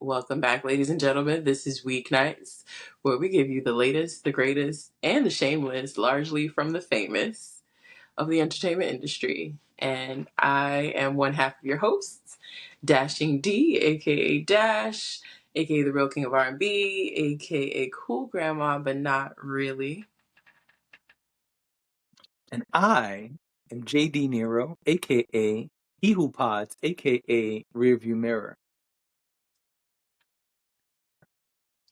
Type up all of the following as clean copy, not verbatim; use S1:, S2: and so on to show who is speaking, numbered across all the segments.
S1: Welcome back, ladies and gentlemen. This is Weeknights, where we give you the latest, the greatest, and the shameless, largely from the famous of the entertainment industry. And I am one half of your hosts, Dashing D, aka Dash, aka the real king of R&B, aka Cool Grandma, but not really.
S2: And I am JD Nero, aka He Who Pods, aka Rearview Mirror.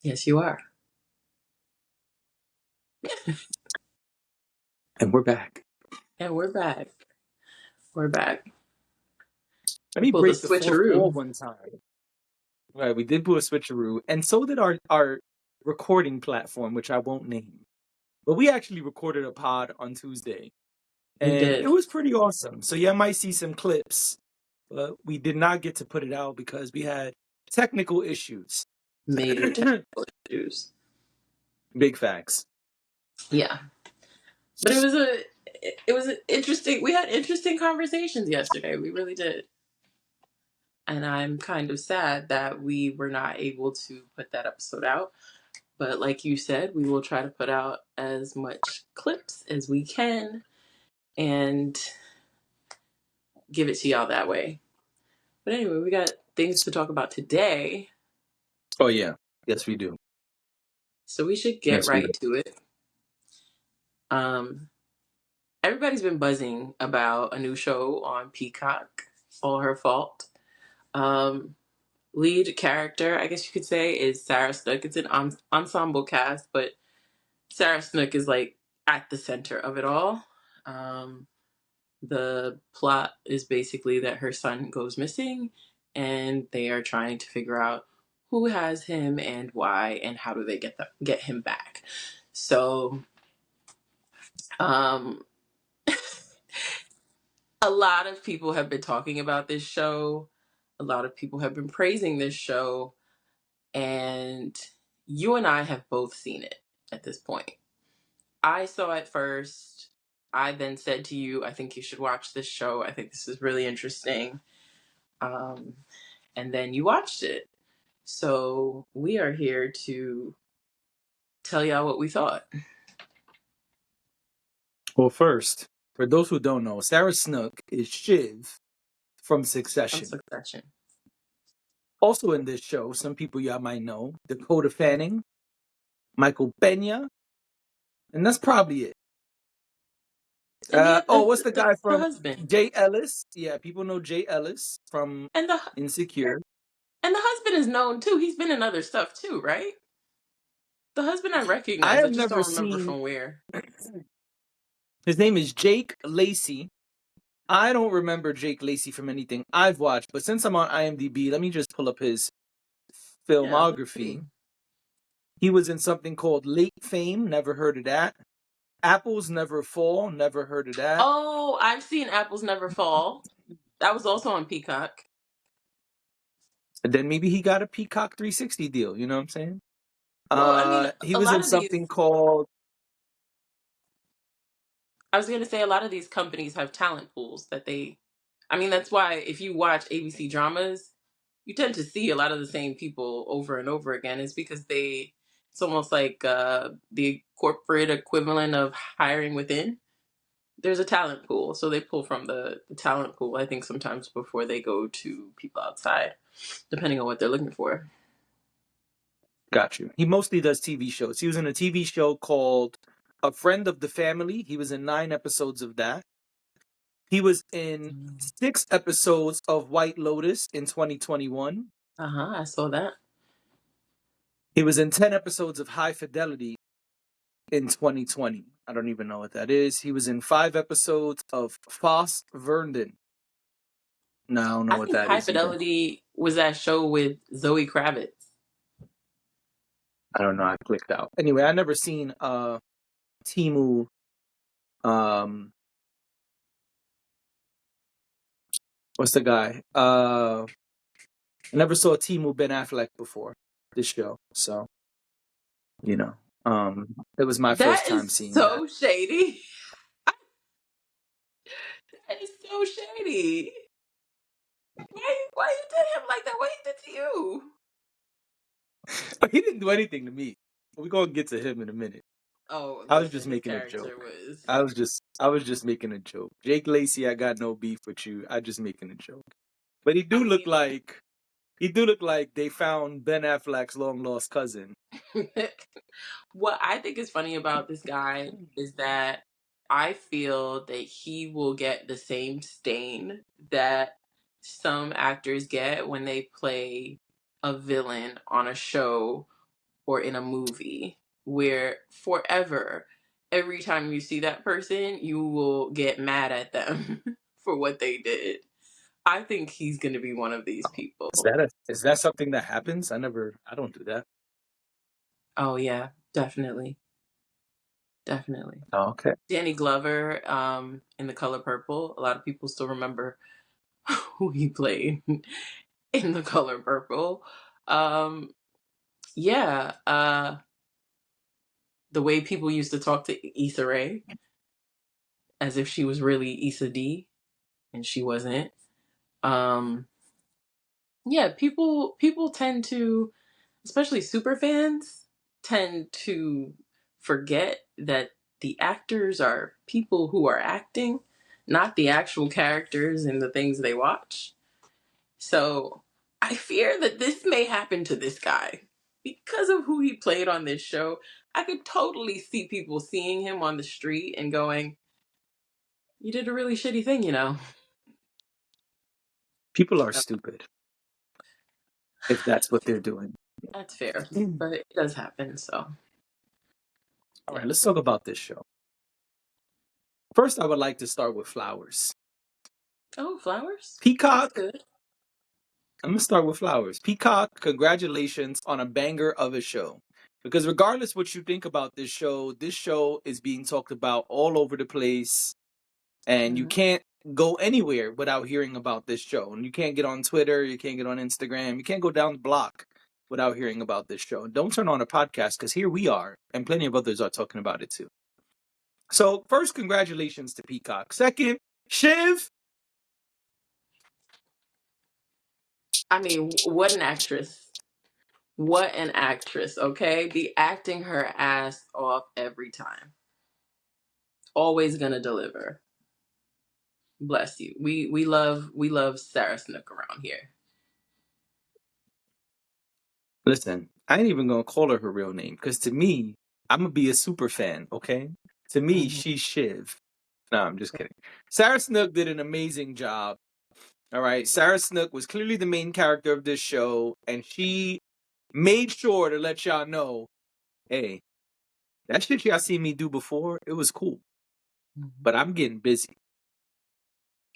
S1: Yes, you are.
S2: And we're back.
S1: And we're back. We're back.
S2: Let
S1: We
S2: me
S1: pulled a
S2: break the fourth wall
S1: switcheroo.
S2: one time. Right, we did do a switcheroo, and so did our recording platform, which I won't name. But we actually recorded a pod on Tuesday,
S1: We
S2: and it
S1: did.
S2: was pretty awesome. So you might see some clips, but we did not get to put it out because we had technical issues.
S1: Major technical issues.
S2: Big facts.
S1: Yeah. But it was interesting. We had interesting conversations yesterday. We really did. And I'm kind of sad that we were not able to put that episode out. But like you said, we will try to put out as much clips as we can and give it to y'all that way. But anyway, we got things to talk about today.
S2: Oh yeah, yes we do.
S1: So we should get
S2: Yes we do.
S1: right to it. Everybody's been buzzing about a new show on Peacock, All Her Fault. Lead character, I guess you could say, is Sarah Snook. It's an ensemble cast, but Sarah Snook is like at the center of it all. The plot is basically that her son goes missing, and they are trying to figure out who has him and why, and how do they get him back. So, um, a lot of people have been talking about this show. A lot of people have been praising this show. And you and I have both seen it at this point. I saw it first. I then said to you, I think you should watch this show. I think this is really interesting. Um, and then you watched it. So we are here to tell y'all what we thought.
S2: Well, first, for those who don't know, Sarah Snook is Shiv from
S1: From
S2: Succession.
S1: Succession.
S2: Also in this show, some people y'all might know, Dakota Fanning, Michael Pena, and that's probably it.
S1: And
S2: What's the guy
S1: the
S2: from
S1: husband.
S2: Jay Ellis? Yeah, people know Jay Ellis from
S1: And
S2: Insecure.
S1: the husband is known too. He's been in other stuff too, right? The husband I
S2: I
S1: recognize. I
S2: have
S1: just
S2: never
S1: don't remember
S2: seen.
S1: from where.
S2: His name is Jake Lacey. I don't remember Jake Lacey from anything I've watched, but since I'm on IMDb, let me just pull up his
S1: Yeah, let's see.
S2: filmography. He was in something called Late Fame, never heard of that. Apples Never Fall, never heard of that.
S1: Oh, I've seen Apples Never Fall. That was also on Peacock.
S2: And then maybe he got a Peacock 360 deal, you know what I'm saying?
S1: Well, I mean,
S2: He
S1: a
S2: was
S1: lot
S2: in
S1: of these,
S2: something called.
S1: I was going to say a lot of these companies have talent pools that I mean, that's why if you watch ABC dramas, you tend to see a lot of the same people over and over again. It's because it's almost like the corporate equivalent of hiring within. There's a talent pool. So they pull from the talent pool, I think, sometimes before they go to people outside, depending on what they're looking for.
S2: Got you. He mostly does TV shows. He was in a TV show called A Friend of the Family. He was in 9 episodes of that. He was in 6 episodes of White Lotus in 2021.
S1: I saw that.
S2: He was in 10 episodes of High Fidelity in 2020. I don't even know what that is. He was in 5 episodes of Foss Verdon. No, I don't know
S1: I
S2: what
S1: think
S2: that
S1: High
S2: is either.
S1: Fidelity was that show with Zoe Kravitz.
S2: I don't know. I clicked out. Anyway, I never seen Timu. What's the guy? I never saw Timu Ben Affleck before this show, so you know, it was my
S1: That
S2: first time
S1: is
S2: seeing that.
S1: so shady. That is so shady. Why you did him like that? What he did to you?
S2: He didn't do anything to me. We're gonna get to him in a minute.
S1: Oh,
S2: I was just
S1: listen, his
S2: making a
S1: character
S2: joke.
S1: was.
S2: I was just making a joke. Jake Lacey, I got no beef with you. I just making a joke. But
S1: I mean,
S2: he do look like they found Ben Affleck's long lost cousin.
S1: what I think is funny about this guy is that I feel that he will get the same stain that some actors get when they play a villain on a show or in a movie, where forever, every time you see that person, you will get mad at them for what they did. I think he's going to be one of these people.
S2: Is that something that happens? I don't do that.
S1: Oh, yeah, definitely. Definitely.
S2: Oh, okay.
S1: Danny Glover, in The Color Purple. A lot of people still remember who he played in The Color Purple. Um, yeah, the way people used to talk to Issa Rae as if she was really Issa D, and she wasn't. Um, yeah, people tend to, especially super fans, tend to forget that the actors are people who are acting, not the actual characters and the things they watch. So I fear that this may happen to this guy because of who he played on this show. I could totally see people seeing him on the street and going, "You did a really shitty thing, you know."
S2: People are
S1: So
S2: stupid if that's what they're doing.
S1: that's fair,
S2: Mm.
S1: but it does happen. So
S2: All right,
S1: yeah.
S2: let's talk about this show. First, I would like to start with Flowers.
S1: Oh, flowers. That's
S2: Peacock.
S1: good.
S2: I'm gonna start with Flowers. Peacock, congratulations on a banger of a show. Because regardless what you think about this show is being talked about all over the place, and you
S1: Mhm.
S2: can't go anywhere without hearing about this show. And you can't get on Twitter, you can't get on Instagram, you can't go down the block without hearing about this show. And don't turn on a podcast because here we are, and plenty of others are talking about it too. So first, congratulations to Peacock. Second, Shiv.
S1: I mean, what an actress. What an actress, okay? Be acting her ass off every time. Always gonna deliver. Bless you. We love Sarah Snook around here.
S2: Listen, I ain't even gonna call her real name because to me, I'm gonna be a super fan. Okay, to me,
S1: Hmm.
S2: she's Shiv. No, I'm just kidding. Sarah Snook did an amazing job. All right, Sarah Snook was clearly the main character of this show, and she made sure to let y'all know, hey, that shit y'all seen me do before, it was cool,
S1: Hmm.
S2: but I'm getting busy.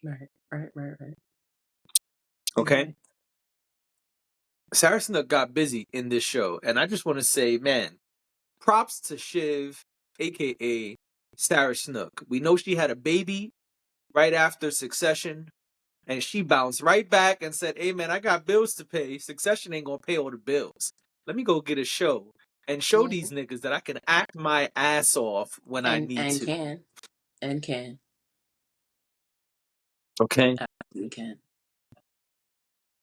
S1: Right, right, right, right. You're
S2: Okay,
S1: right.
S2: Sarah Snook got busy in this show, and I just want to say, man, props to Shiv, aka Sarah Snook. We know she had a baby right after Succession, and she bounced right back and said, "Hey man, I got bills to pay. Succession ain't gonna pay all the bills. Let me go get a show and show these
S1: Hmm.
S2: niggas that I can act my ass off when I need
S1: And
S2: to."
S1: can
S2: Okay,
S1: absolutely can.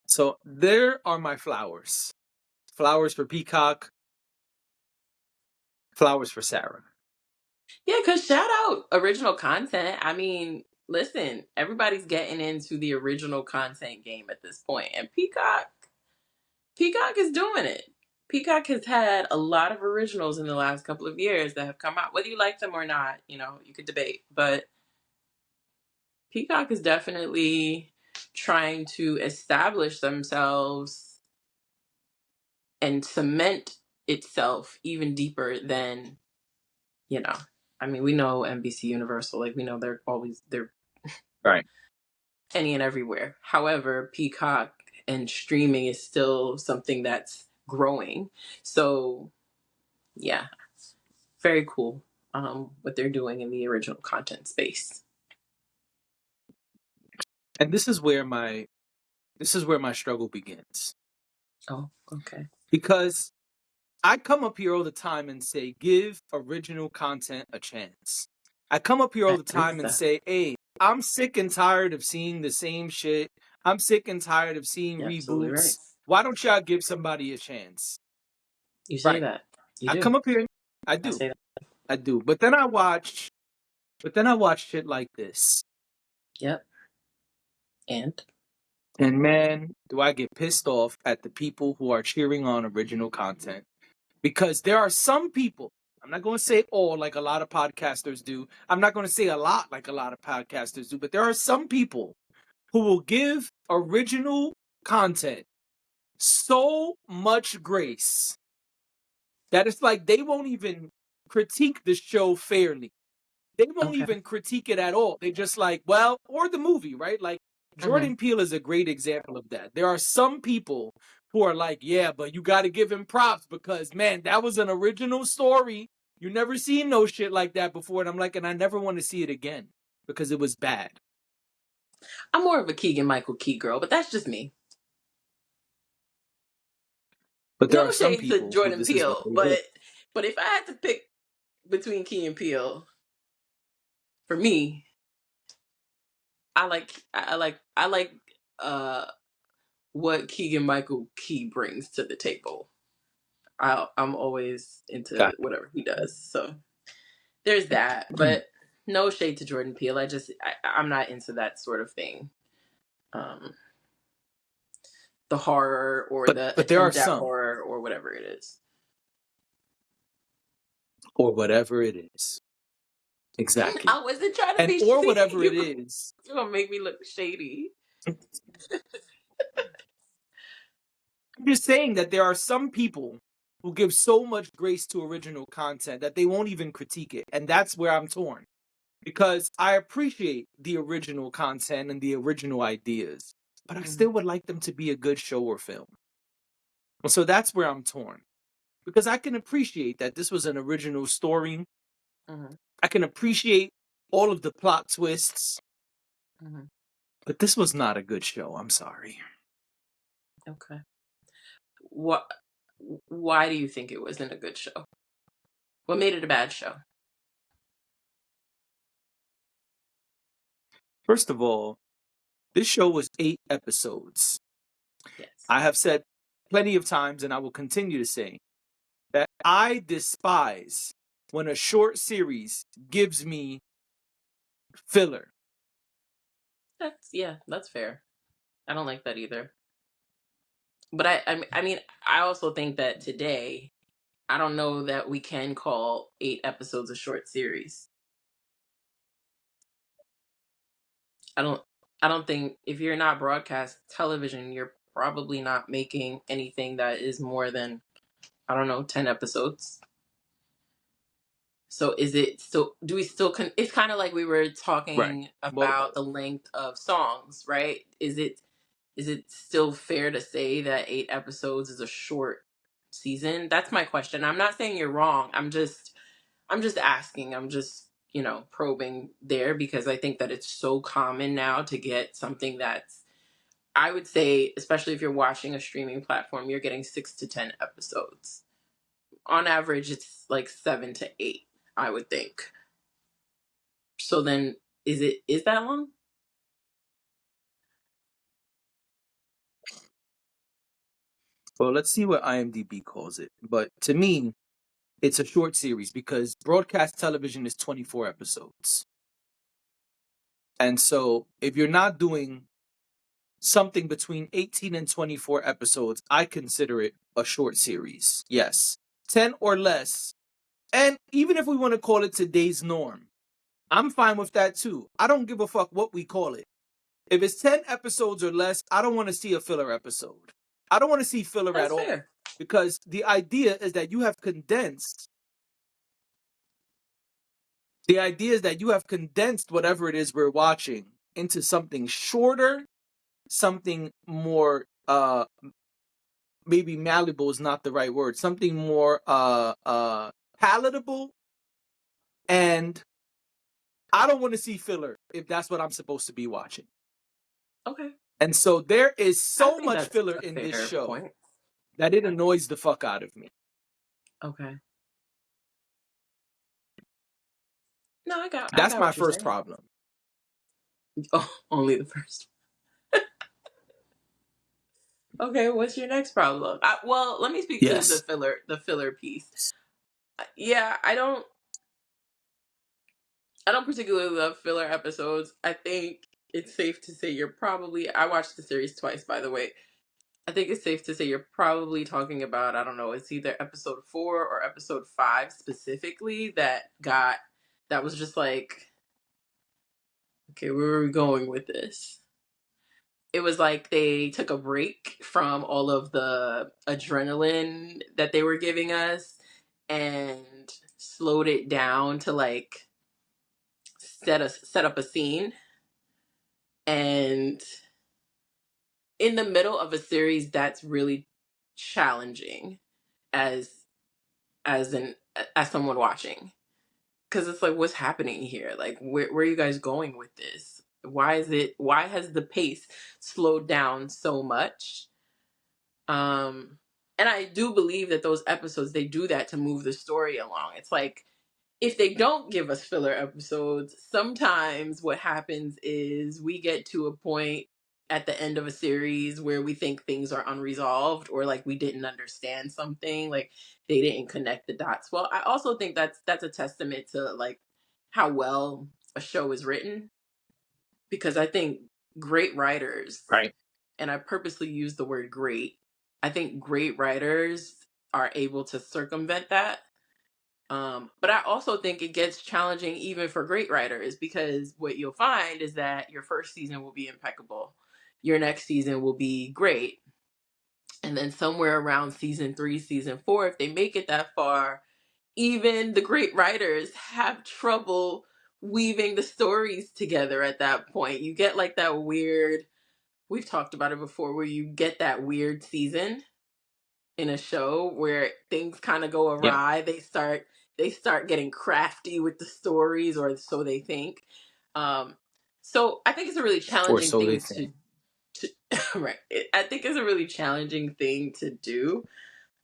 S2: so there are my flowers. Flowers for Peacock. Flowers for Sarah.
S1: Yeah, cause shout out original content. I mean, listen, everybody's getting into the original content game at this point, and Peacock is doing it. Peacock has had a lot of originals in the last couple of years that have come out. Whether you like them or not, you could debate. But Peacock is definitely trying to establish themselves and cement itself even deeper than, you know. I mean, we know NBC Universal, like we know they're
S2: Right.
S1: any and everywhere. However, Peacock and streaming is still something that's growing. So, yeah, very cool what they're doing in the original content space.
S2: And this is where my struggle begins.
S1: Oh, okay.
S2: Because I come up here all the time and say, give original content a chance. I come up here
S1: I
S2: all the
S1: agree
S2: time
S1: with
S2: and
S1: that.
S2: say, hey, I'm sick and tired of seeing the same shit. I'm sick and tired of seeing
S1: You're absolutely
S2: reboots.
S1: right.
S2: Why don't y'all give somebody a chance?
S1: You say
S2: Right.
S1: that. You
S2: I
S1: do.
S2: come up here and I
S1: I
S2: do.
S1: say that.
S2: I do. But then I watch shit like this.
S1: Yep. And
S2: And man, do I get pissed off at the people who are cheering on original content. Because there are some people, I'm not going to say all like a lot of podcasters do. I'm not going to say a lot like a lot of podcasters do. But there are some people who will give original content so much grace that it's like they won't even critique the show fairly. They won't
S1: okay.
S2: even critique it at all. They just like, well, or the movie, right? Like
S1: Mm-hmm.
S2: Jordan Peele is a great example of that. There are some people who are like, yeah, but you got to give him props because, man, that was an original story. You never seen no shit like that before. And I'm like, and I never want to see it again because it was bad.
S1: I'm more of a Keegan Michael Key girl, but that's just me.
S2: But there
S1: No
S2: are some
S1: shade to
S2: people who
S1: Jordan
S2: this is what
S1: Peele,
S2: they do.
S1: but if I had to pick between Key and Peele, for me, I like uh what Keegan Michael Key brings to the table. I'm always into
S2: Got
S1: whatever he does. So there's that.
S2: it.
S1: But no shade to Jordan Peele. I'm not into that sort of thing. Um the horror or the
S2: But there are
S1: attempt at
S2: some,
S1: horror or whatever it is.
S2: or whatever it is. Exactly.
S1: I wasn't trying to
S2: And
S1: be
S2: or
S1: shady.
S2: whatever it is.
S1: You're gonna make me look shady.
S2: I'm just saying that there are some people who give so much grace to original content that they won't even critique it. And that's where I'm torn. Because I appreciate the original content and the original ideas, but I
S1: Mm-hmm.
S2: still would like them to be a good show or film. So that's where I'm torn. Because I can appreciate that this was an original story.
S1: Mm-hmm.
S2: I can appreciate all of the plot twists,
S1: Mm-hmm.
S2: but this was not a good show. I'm sorry.
S1: Okay. What? Why do you think it wasn't a good show? What made it a bad show?
S2: First of all, this show was 8 episodes.
S1: Yes.
S2: I have said plenty of times, and I will continue to say, that I despise when a short series gives me filler.
S1: That's fair. I don't like that either. But I mean, I also think that today, I don't know that we can call 8 episodes a short series. I don't. I don't think if you're not broadcast television, you're probably not making anything that is more than, I don't know, 10 episodes. So is it still? Do we still? It's kind of like we were
S2: Right.
S1: talking
S2: Well,
S1: about the length of songs, right? Is it still fair to say that 8 episodes is a short season? That's my question. I'm not saying you're wrong. I'm just asking. I'm just, probing there because I think that it's so common now to get something that's, I would say, especially if you're watching a streaming platform, you're getting 6 to 10 episodes. On average, it's like 7 to 8, I would think. So then is that long?
S2: let's see what IMDb calls it. But to me, it's a short series because broadcast television is 24 episodes. And so if you're not doing something between 18 and 24 episodes, I consider it a short series. Yes. 10 or less. And even if we want to call it today's norm, I'm fine with that too. I don't give a fuck what we call it. If it's 10 episodes or less, I don't want to see a filler episode. I don't want to see filler at
S1: That's
S2: all.
S1: fair.
S2: Because the idea is that you have condensed whatever it is we're watching into something shorter, something more maybe malleable is not the right word, something more palatable, and I don't want to see filler if that's what I'm supposed to be watching.
S1: Okay.
S2: And so there is
S1: I
S2: so
S1: think
S2: much
S1: that's
S2: filler
S1: a
S2: in this
S1: fair
S2: show
S1: point.
S2: that it annoys the fuck out of me.
S1: Okay. No, I
S2: That's
S1: got
S2: my
S1: what you're
S2: first
S1: saying.
S2: problem.
S1: Oh, only the first. Okay, what's your next problem? Well, let me speak to
S2: Yes.
S1: the filler piece. Yeah, I don't particularly love filler episodes. I think it's safe to say I watched the series twice, by the way. I think it's safe to say you're probably talking about, I don't know, it's either episode 4 or episode 5 specifically that was just like, okay, where are we going with this? It was like they took a break from all of the adrenaline that they were giving us and slowed it down to like set up a scene. And in the middle of a series that's really challenging as as an as someone watching, because it's like, what's happening here? Like, where are you guys going with this? Why has the pace slowed down so much? And I do believe that those episodes, they do that to move the story along. It's like, if they don't give us filler episodes, sometimes what happens is we get to a point at the end of a series where we think things are unresolved, or like we didn't understand something, like they didn't connect the dots. Well, I also think that's a testament to like how well a show is written, because I think great writers,
S2: Right.
S1: and I purposely use the word great, I think great writers are able to circumvent that. But I also think it gets challenging even for great writers, because what you'll find is that your first season will be impeccable, your next season will be great, and then somewhere around season 3, season 4, if they make it that far, even the great writers have trouble weaving the stories together at that point. You get like that weird, we've talked about it before, where you get that weird season in a show where things kind of go
S2: Yeah.
S1: awry. They start getting crafty with the stories, or so they think. Um, so I think it's a really
S2: Or
S1: challenging
S2: so they
S1: thing
S2: think.
S1: to right. I think it's a really challenging thing to do.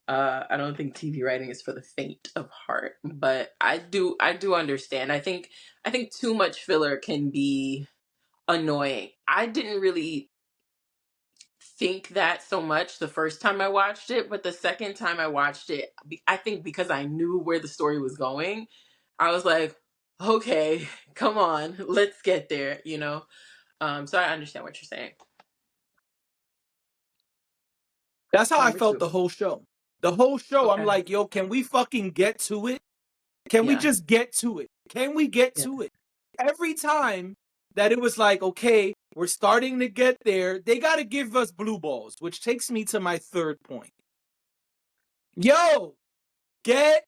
S1: I don't think TV writing is for the faint of heart, but I do understand. I think too much filler can be annoying. I didn't really think that so much the first time I watched it, but the second time I watched it, I think because I knew where the story was going, I was like, okay, come on, let's get there, you know? So I understand what you're saying.
S2: That's how I
S1: Number
S2: felt
S1: two.
S2: the whole show. The whole show, I'm
S1: Okay.
S2: like, yo, can we fucking get to it? Can we
S1: Yeah.
S2: just get to it? Can we get
S1: Yeah.
S2: to it? Every time that it was like, okay, we're starting to get there, they got to give us blue balls, which takes me to my third point. Yo, get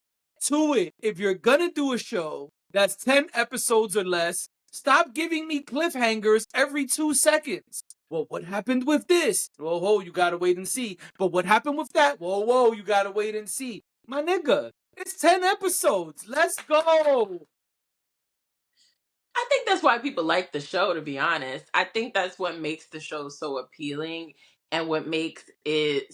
S2: to it. If you're gonna do a show that's 10 episodes or less, stop giving me cliffhangers every 2 seconds. Well, what happened with this? Whoa, whoa, you gotta wait and see. But what happened with that? Whoa, whoa, you gotta wait and see. My nigga, it's 10 episodes. Let's go.
S1: I think that's why people like the show, to be honest. I think that's what makes the show so appealing, and what makes it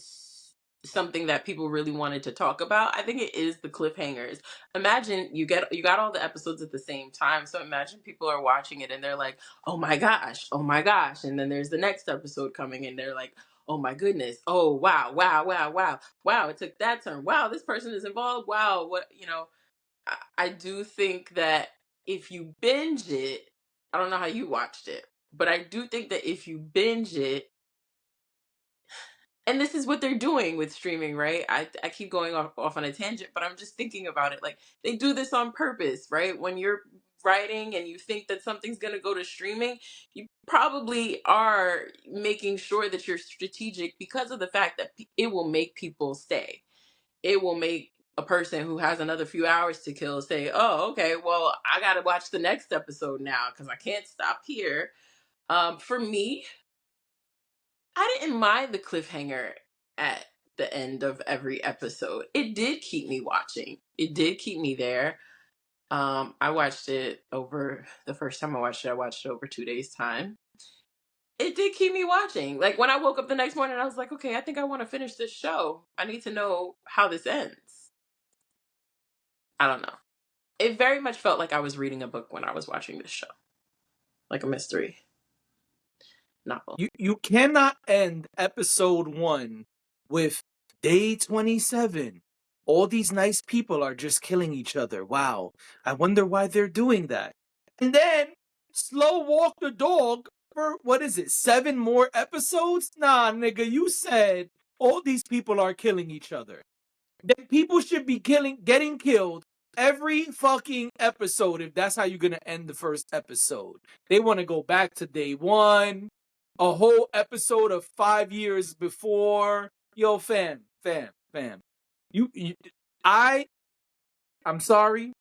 S1: something that people really wanted to talk about. I think it is the cliffhangers. Imagine you got all the episodes at the same time. So imagine people are watching it and they're like, "Oh my gosh. Oh my gosh." And then there's the next episode coming and they're like, "Oh my goodness. Oh wow. Wow, wow, wow. Wow, it took that turn. Wow, this person is involved. Wow, I do think that if you binge it, I don't know how you watched it, but I do think that if you binge it, and this is what they're doing with streaming, right? I keep going off on a tangent, but I'm just thinking about it. Like, they do this on purpose, right? When you're writing and you think that something's going to go to streaming, you probably are making sure that you're strategic, because of the fact that it will make people stay. It will make a person who has another few hours to kill say, "Oh, okay, well, I got to watch the next episode now because I can't stop here." For me, I didn't mind the cliffhanger at the end of every episode. It did keep me watching. It did keep me there. I watched it over the first time I watched it over 2 days time. It did keep me watching. Like, when I woke up the next morning, I was like, okay, I think I want to finish this show. I need to know how this ends. I don't know. It very much felt like I was reading a book when I was watching this show, like a mystery. novel.
S2: You cannot end episode 1 with day 27. All these nice people are just killing each other. Wow. I wonder why they're doing that. And then slow walk the dog for what is it? 7 more episodes? Nah, nigga, you said all these people are killing each other. Then people should be getting killed every fucking episode if that's how you're gonna end the first episode. They want to go back to day 1, a whole episode of 5 years before. Yo, fam. You I'm sorry,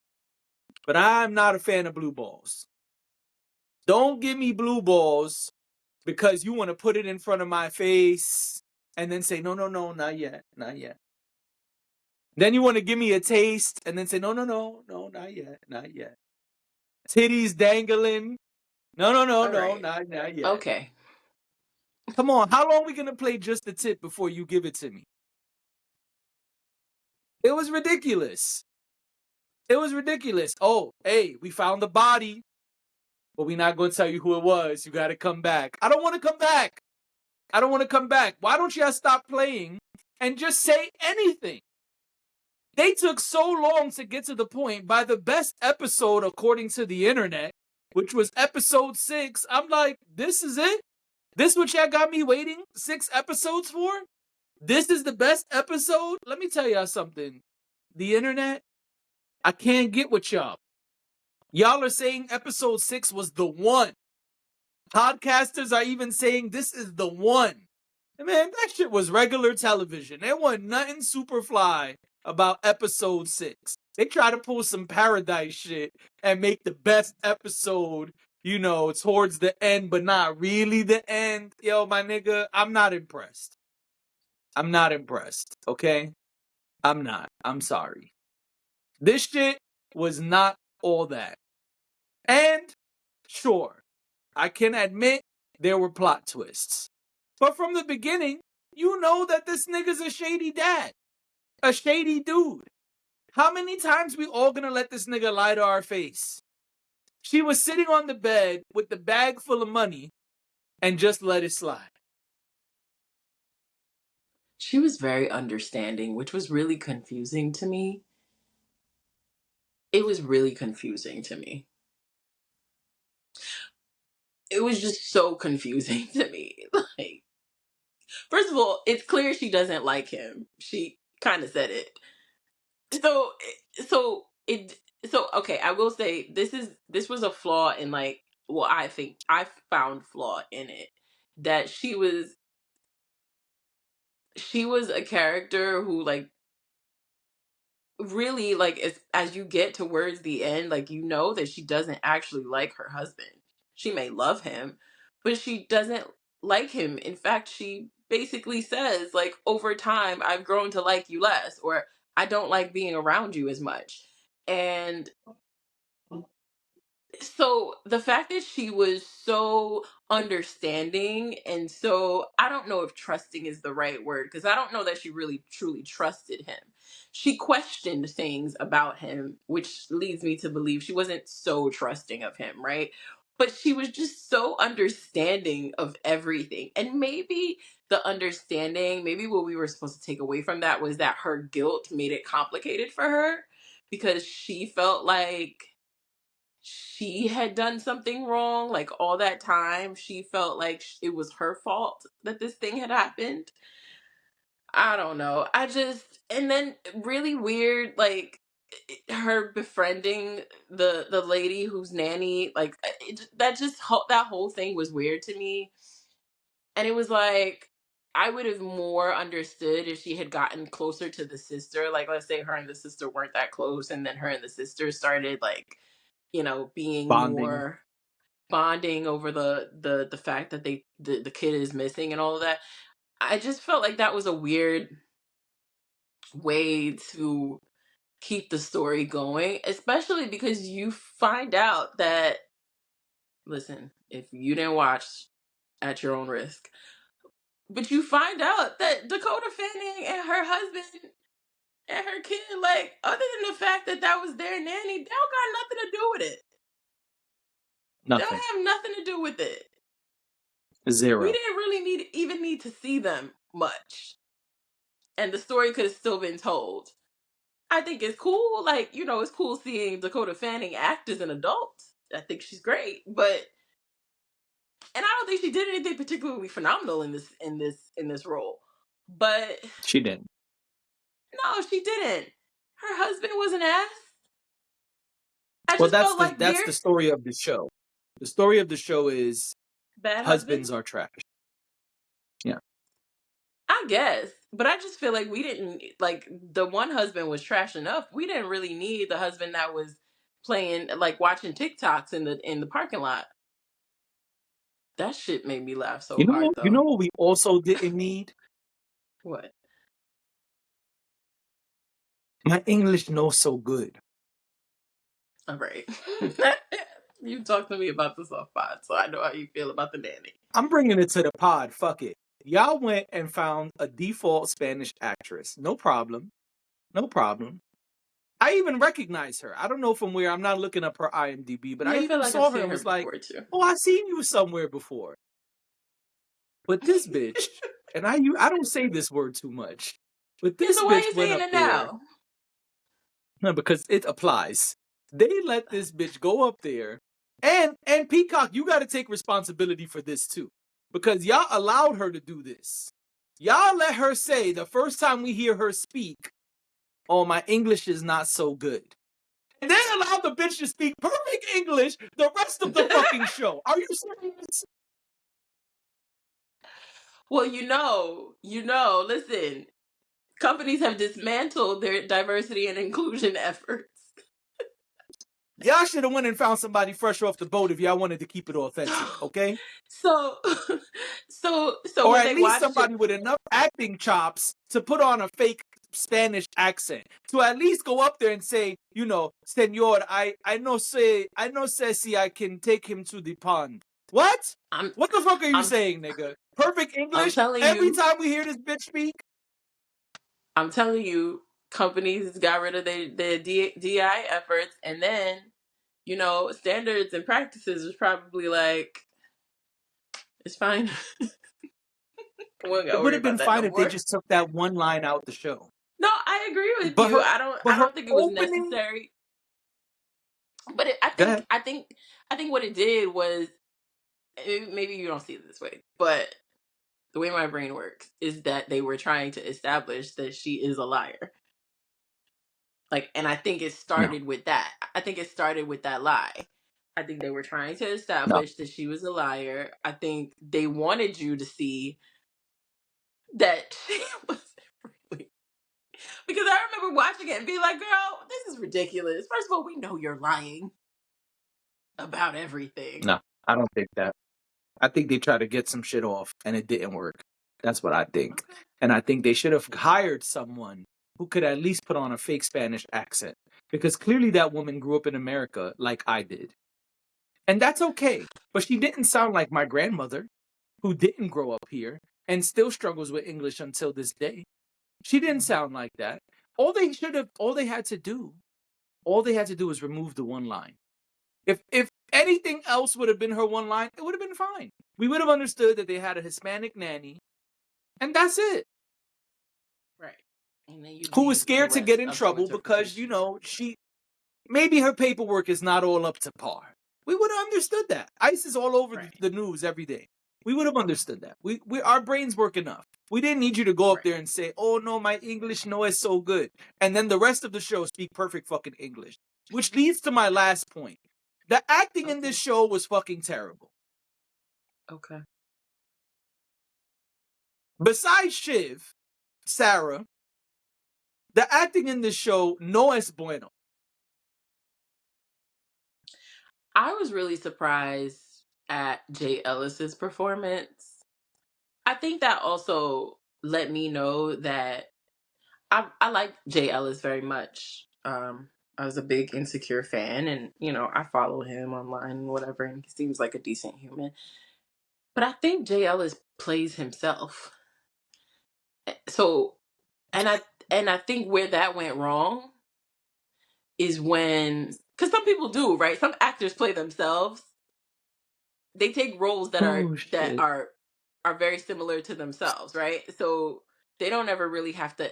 S2: but I'm not a fan of blue balls. Don't give me blue balls because you want to put it in front of my face and then say, no, not yet, not yet. Then you want to give me a taste and then say, no, not yet, not yet. Titties dangling. No,
S1: All right.
S2: not yet.
S1: Okay.
S2: Come on, how long we going to play just the tip before you give it to me? It was ridiculous. Oh, hey, we found the body, but we're not going to tell you who it was. You got to come back. I don't want to come back. Why don't you stop playing and just say anything? They took so long to get to the point. By the best episode, according to the internet, which was episode 6, I'm like, this is it? This what y'all got me waiting 6 episodes for? This is the best episode? Let me tell y'all something. The internet, I can't get with y'all. Y'all are saying episode 6 was the one. Podcasters are even saying this is the one. Man, that shit was regular television. There wasn't nothing super fly about episode 6. They try to pull some paradise shit and make the best episode, towards the end, but not really the end. Yo, my nigga, I'm not impressed. Okay? I'm not. I'm sorry. This shit was not all that. And, sure, I can admit there were plot twists. But from the beginning, you know that this nigga's a shady dad. A shady dude. How many times we all gonna let this nigga lie to our face? She was sitting on the bed with the bag full of money and just let it slide.
S1: She was very understanding, which was really confusing to me. It was really confusing to me. It was just so confusing to me. Like, first of all, it's clear she doesn't like him. She kind of said it. So, so it, okay. I will say this was a flaw in, like, well, I think I found flaw in it, that she was a character who, like, really, like, as you get towards the end, like, you know that she doesn't actually like her husband. She may love him, but she doesn't like him. In fact, she basically says, like, over time I've grown to like you less, or I don't like being around you as much. And so the fact that she was so understanding, and so, I don't know if trusting is the right word, because I don't know that she really truly trusted him. She questioned things about him, which leads me to believe she wasn't so trusting of him, right? But she was just so understanding of everything. And maybe the understanding, maybe what we were supposed to take away from that was that her guilt made it complicated for her, because she felt like she had done something wrong. Like, all that time she felt like it was her fault that this thing had happened. I don't know. I just, and then really weird, like, her befriending the lady who's nanny, like, that whole thing was weird to me. And it was like, I would have more understood if she had gotten closer to the sister. Like, let's say her and the sister weren't that close, and then her and the sister started, like, being
S2: Bonding.
S1: more bonding over the fact that the kid is missing and all of that. I just felt like that was a weird way to keep the story going, especially because you find out that, listen, if you didn't watch, at your own risk, but you find out that Dakota Fanning and her husband and her kid, like, other than the fact that that was their nanny, they don't got nothing to do with it. They don't
S2: Nothing.
S1: have nothing to do with it. We
S2: 0.
S1: didn't really even need to see them much, and the story could have still been told. I think it's cool, like, it's cool seeing Dakota Fanning act as an adult. I think she's great, and I don't think she did anything particularly phenomenal in this role. But
S2: She didn't.
S1: no, she didn't. Her husband was an ass. I
S2: Well,
S1: just felt like
S2: that's the story of the show. The story of the show is
S1: bad husband.
S2: husbands are trash. Yeah.
S1: I guess, but I just feel like we didn't like the one husband was trash enough. We didn't really need the husband that was playing like watching TikToks in the parking lot. That shit made me laugh so hard
S2: You
S1: though.
S2: know what we also didn't need?
S1: What?
S2: My English no so good.
S1: All right. You talked to me about this off pod, so I know how you feel about the nanny.
S2: I'm bringing it to the pod. Fuck it. Y'all went and found a default Spanish actress. No problem. No problem. I even recognize her. I don't know from where. I'm not looking up her IMDb, but
S1: Yeah,
S2: I
S1: I feel
S2: even
S1: like I've
S2: saw her
S1: seen
S2: and
S1: her
S2: was like,
S1: before too.
S2: "Oh, I've seen you somewhere before." But this bitch, and I don't say this word too much, but
S1: Yeah,
S2: this
S1: so why are
S2: bitch
S1: you
S2: went
S1: saying
S2: up
S1: it
S2: there.
S1: now?
S2: No, because it applies. They let this bitch go up there, and Peacock, you got to take responsibility for this too, because y'all allowed her to do this. Y'all let her say the first time we hear her speak, "Oh, my English is not so good." And they allowed the bitch to speak perfect English the rest of the fucking show. Are you serious?
S1: Well, listen, companies have dismantled their diversity and inclusion efforts.
S2: Y'all should have went and found somebody fresh off the boat if y'all wanted to keep it authentic, okay?
S1: So, so
S2: Or
S1: when
S2: at
S1: they
S2: least
S1: watched it,
S2: somebody with enough acting chops to put on a fake Spanish accent. To at least go up there and say, "Senor, I no sé si I can take him to the pond." What?
S1: I'm,
S2: What the fuck are you
S1: I'm,
S2: saying, nigga? Perfect
S1: I'm
S2: English?
S1: telling
S2: Every
S1: you,
S2: time we hear this bitch speak?
S1: I'm telling you, companies got rid of their DI efforts, and then standards and practices was probably like, it's fine. We don't gotta
S2: It would
S1: worry
S2: have
S1: about
S2: been
S1: that no
S2: fine if they
S1: more.
S2: just took that one line out the show.
S1: No, I agree with
S2: But
S1: you.
S2: her
S1: I
S2: but her
S1: don't think it was
S2: opening,
S1: necessary. But I
S2: go
S1: think
S2: ahead.
S1: what it did was, maybe you don't see it this way, but the way my brain works is that they were trying to establish that she is a liar. Like, and I think it
S2: No,
S1: started with that. I think it started with that lie. I think they were trying to
S2: no.
S1: establish that she was a liar. I think they wanted you to see that she was really, because I remember watching it and being like, girl, this is ridiculous. First of all, we know you're lying about everything.
S2: No, I don't think that. I think they tried to get some shit off and it didn't work. That's what I think.
S1: Okay.
S2: And I think they should have hired someone who could at least put on a fake Spanish accent. Because clearly that woman grew up in America like I did. And that's okay. But she didn't sound like my grandmother, who didn't grow up here and still struggles with English until this day. She didn't sound like that. All they had to do was remove the one line. If anything else would have been her one line, it would have been fine. We would have understood that they had a Hispanic nanny, and that's it.
S1: Right. And then you
S2: Who was
S1: leave the
S2: scared to get
S1: rest
S2: in
S1: up to
S2: trouble because,
S1: interpretation.
S2: she maybe her paperwork is not all up to par. We would have understood that. ICE is all over
S1: Right.
S2: the news every day. We would have understood that. We our brains work enough. We didn't need you to go up
S1: Right.
S2: there and say, "Oh no, my English no is so good," and then the rest of the show speak perfect fucking English. Which leads to my last point. The acting in
S1: Okay.
S2: this show was fucking terrible.
S1: Okay.
S2: Besides Shiv, Sarah, the acting in this show no es bueno.
S1: I was really surprised at Jay Ellis's performance. I think that also let me know that I like Jay Ellis very much. I was a big Insecure fan, and I follow him online and whatever, and he seems like a decent human. But I think Jay Ellis plays himself. So, and I think where that went wrong is when, because some people do, right? Some actors play themselves. they take roles that
S2: Oh shit.
S1: are very similar to themselves, right? So they don't ever really have to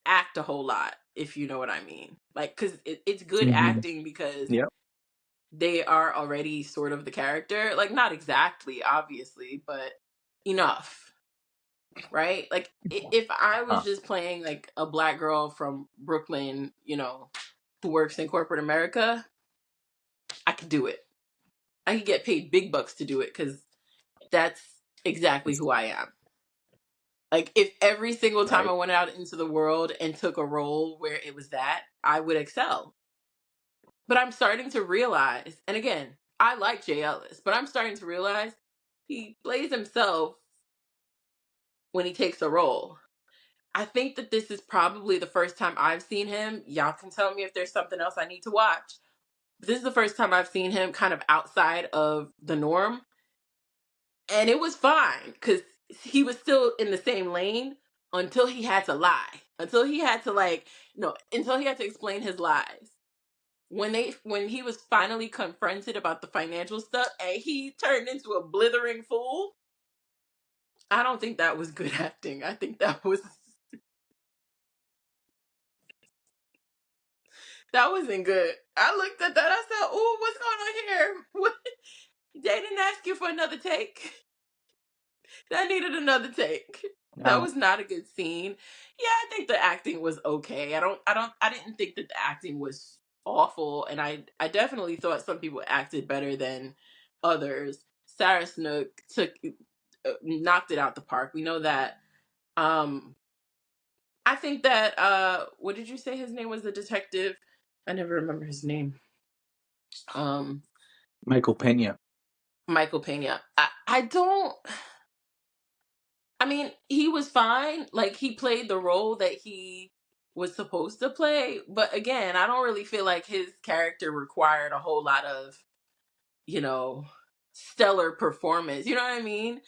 S1: act a whole lot, if you know what I mean. Like, because it's good
S2: Mm-hmm.
S1: acting because
S2: Yep.
S1: they are already sort of the character. Like, not exactly, obviously, but enough, right? Like, if I was
S2: Huh.
S1: just playing like a black girl from Brooklyn, who works in corporate America, I could do it. I could get paid big bucks to do it because that's exactly who I am. Like, if every single time
S2: Right.
S1: I went out into the world and took a role where it was that, I would excel. But I'm starting to realize, and again, I like Jay Ellis, but I'm starting to realize he plays himself when he takes a role. I think that this is probably the first time I've seen him. Y'all can tell me if there's something else I need to watch. But this is the first time I've seen him kind of outside of the norm. And it was fine because he was still in the same lane until he had to lie. Until he had to like no, until he had to explain his lies. When he was finally confronted about the financial stuff and he turned into a blithering fool, I don't think that was good acting. I think that wasn't good. I looked at that. I said, "Ooh, what's going on here? What? They didn't ask you for another take. That needed another take. That
S2: Now,
S1: was not a good scene." Yeah, I think the acting was okay. I didn't think that the acting was awful, and I definitely thought some people acted better than others. Sarah Snook knocked it out the park. We know that. Um, I think that what did you say his name was? The detective. I never remember his name. Um,
S2: Michael Pena.
S1: Michael Pena. I don't. I mean, he was fine. Like, he played the role that he was supposed to play. But again, I don't really feel like his character required a whole lot of, you know, stellar performance. You know what I mean?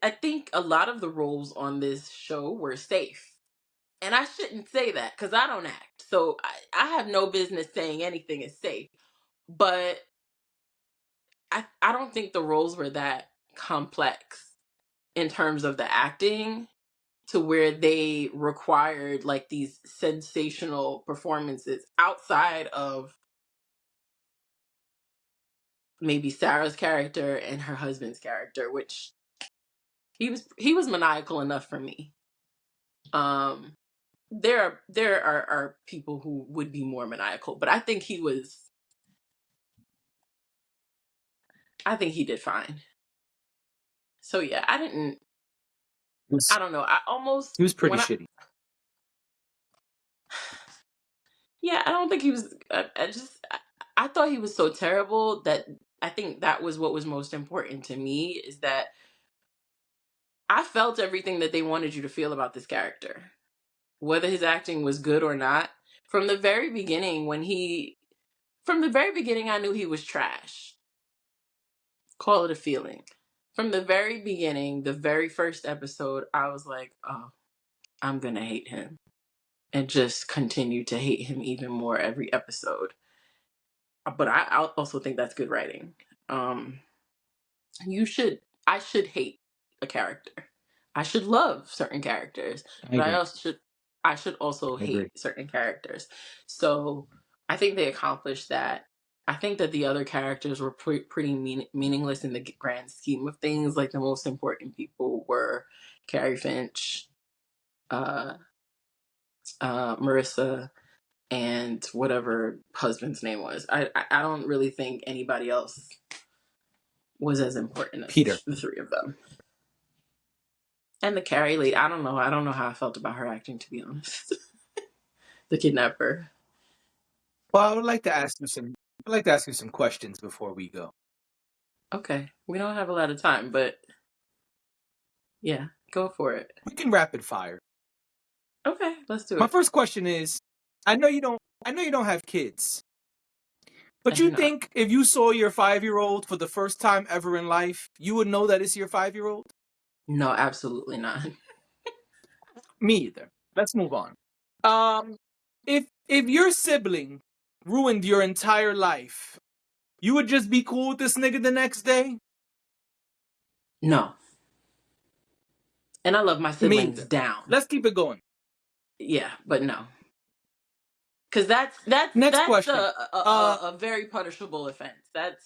S1: I think a lot of the roles on this show were safe. And I shouldn't say that because I don't act. So I have no business saying anything is safe. But I don't think the roles were that complex in terms of the acting to where they required like these sensational performances outside of maybe Sarah's character and her husband's character, which he was maniacal enough for me. Um there are people who would be more maniacal, but I think he did fine. So yeah,
S2: He was,
S1: I don't know. I almost
S2: he was pretty
S1: when I
S2: shitty.
S1: Yeah, I don't think he was. I thought he was so terrible that I think that was what was most important to me is that I felt everything that they wanted you to feel about this character, whether his acting was good or not. From the very beginning, from the very beginning, I knew he was trash. Call it a feeling. From the very beginning, the very first episode, I was like, oh, I'm gonna hate him, and just continue to hate him even more every episode. But I also think that's good writing. Um, you should, I should hate a character. I should love certain characters,
S2: I
S1: but
S2: agree.
S1: I should also
S2: I agree.
S1: hate certain characters. So I think they accomplished that. I think that the other characters were pretty meaningless in the grand scheme of things. Like, the most important people were Carrie Finch, uh, Marissa, and whatever husband's name was. I don't really think anybody else was as important as
S2: Peter.
S1: the three of them. And the Carrie lady, I don't know. I don't know how I felt about her acting, to be honest. The kidnapper.
S2: Well, I would like to ask you some. I'd like to ask you some questions before we go.
S1: Okay, we don't have a lot of time, but yeah, go for it.
S2: We can rapid fire.
S1: Okay, let's do
S2: My
S1: it.
S2: first question is: I know you don't. I know you don't have kids,
S1: I
S2: but
S1: do
S2: you
S1: not.
S2: think if you saw your 5-year-old for the first time ever in life, you would know that it's your 5-year-old?
S1: No, absolutely not.
S2: Me either. Let's move on. Um, if your sibling ruined your entire life, you would just be cool with this nigga the next day?
S1: No. And I love my
S2: Me
S1: siblings
S2: either.
S1: down.
S2: Let's keep it going.
S1: Yeah, but no. Because that's
S2: Next question.
S1: a very punishable offense. That's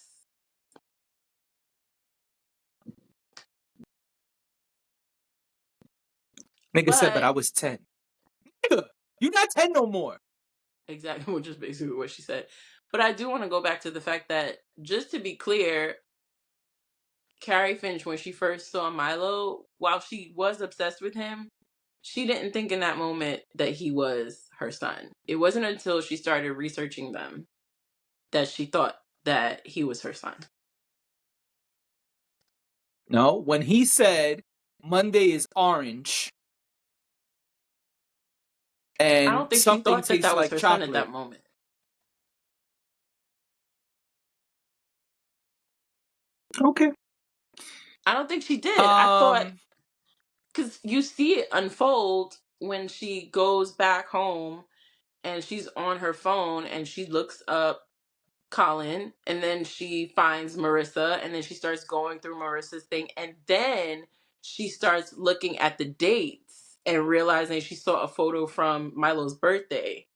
S2: Nigga said, but
S1: but
S2: I was 10. Nigga, you not 10 no more.
S1: exactly, which is basically what she said. But I do want to go back to the fact that, just to be clear, Carrie Finch, when she first saw Milo, while she was obsessed with him, she didn't think in that moment that he was her son. It wasn't until she started researching them that she thought that he was her son.
S2: No, when he said Monday is orange
S1: I
S2: and
S1: don't think she
S2: something
S1: thought that
S2: tastes
S1: that was
S2: like
S1: her son at
S2: chocolate.
S1: that moment.
S2: Okay.
S1: I don't think she did. I thought,
S2: Um,
S1: because you see it unfold when she goes back home and she's on her phone and she looks up Colin, and then she finds Marissa, and then she starts going through Marissa's thing, and then she starts looking at the dates and realizing she saw a photo from Milo's birthday.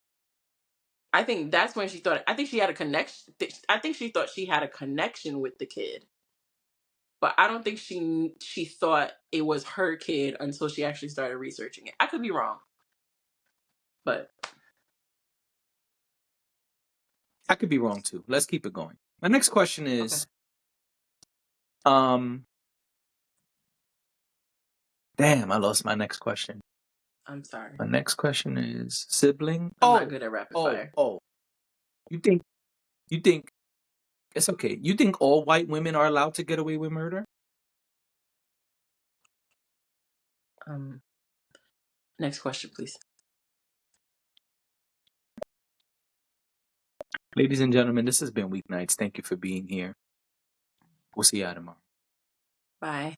S1: I think that's when she thought, I think she had a connection. I think she thought she had a connection with the kid, but I don't think she thought it was her kid until she actually started researching it. I could be wrong, but
S2: I could be wrong too. Let's keep it going. My next question
S1: okay.
S2: is, damn, I lost my next question.
S1: I'm sorry.
S2: My next question is sibling.
S1: I'm not good at rapid fire.
S2: You think it's okay. You think all white women are allowed to get away with murder?
S1: Next question, please.
S2: Ladies and gentlemen, this has been Weeknights. Thank you for being here. We'll see you tomorrow.
S1: Bye.